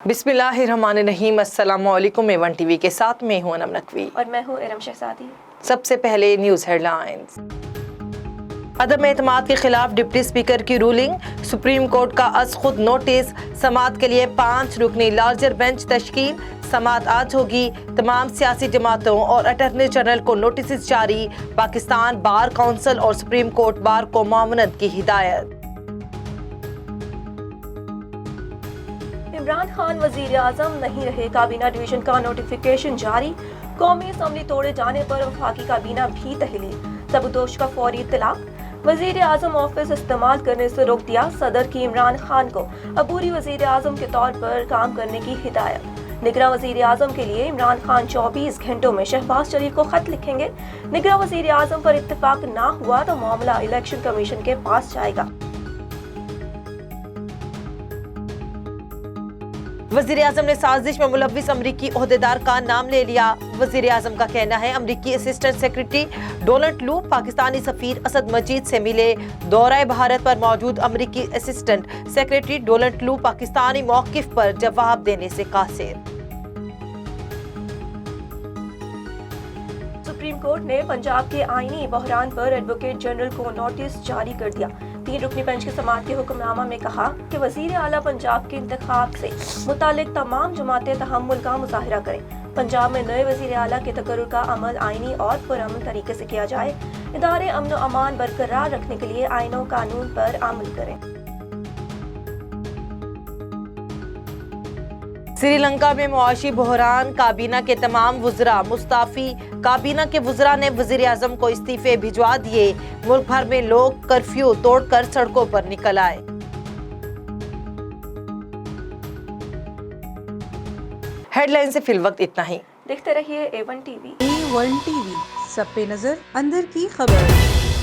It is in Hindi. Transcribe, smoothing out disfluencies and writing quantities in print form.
बिस्मिल्लाहिर्रहमानिर्रहीम। अस्सलामुअलैकुम। A1 टीवी के साथ मैं हूं अनम नकवी और मैं हूं इरम शहजादी। सबसे पहले न्यूज़ हेडलाइंस। अदम एतमाद के खिलाफ डिप्टी स्पीकर की रूलिंग, सुप्रीम कोर्ट का अज खुद नोटिस, समाअत के लिए 5 रुकनी लार्जर बेंच तश्कील। समाअत आज होगी, तमाम सियासी जमातों और अटॉर्नी जनरल को नोटिस जारी। पाकिस्तान बार काउंसिल और सुप्रीम कोर्ट बार को मामनत की हिदायत। इमरान खान वजीर आजम नहीं रहे, काबीना डिवीजन का नोटिफिकेशन जारी। कौमी असम्बली तोड़े जाने पर वफाकी काबीना भी तहलील, सबूतोश का फौरी इत्तलाक। वजीर आजम ऑफिस इस्तेमाल करने से रोक दिया, सदर की इमरान खान को अबूरी वजीर आजम के तौर पर काम करने की हिदायत। निगरां वजीर आजम के लिए इमरान खान 24 घंटों में शहबाज शरीफ को खत लिखेंगे। निगरां वजीर आजम पर इत्तेफाक ना हुआ तो मामला इलेक्शन कमीशन के पास जाएगा। वजीर आजम ने साजिश में मुलव्विस अमरीकी ओहदेदार का नाम ले लिया। वजीर आजम का कहना है, अमरीकी असिस्टेंट सेक्रेटरी डोनाल्ड लू पाकिस्तानी सफीर असद मजीद से मिले। दौरा भारत पर मौजूद अमरीकी असिस्टेंट सेक्रेटरी डोनाल्ड लू पाकिस्तानी मौकिफ पर जवाब देने से कासिर। सुप्रीम कोर्ट ने पंजाब के आईनी बहरान पर एडवोकेट जनरल को नोटिस जारी कर दिया। 3 रुकनी बेंच के समाअत के हुक्मनामा में कहा कि वजीर आला पंजाब के इंतखाब से मुतालिक तमाम जमातें तहम्मुल का मुजाहिरा करें। पंजाब में नए वजीर आला के तकर्रुर का अमल आईनी और पुरअमन तरीके से किया जाए। इदारे अमन व अमान बरकरार रखने के लिए आईन व कानून पर अमल करें। श्रीलंका में मुआशी बहरान, काबीना के तमाम वुज़रा मुस्ताफी। काबीना के वुज़रा ने वज़ीर आज़म को इस्तीफे भिजवा दिए। मुल्क भर में लोग कर्फ्यू तोड़कर सड़कों पर निकल आए। हेडलाइन से फिलवक्त इतना ही। देखते रहिए A1 टीवी। A1 टीवी, सब पे नजर, अंदर की खबर।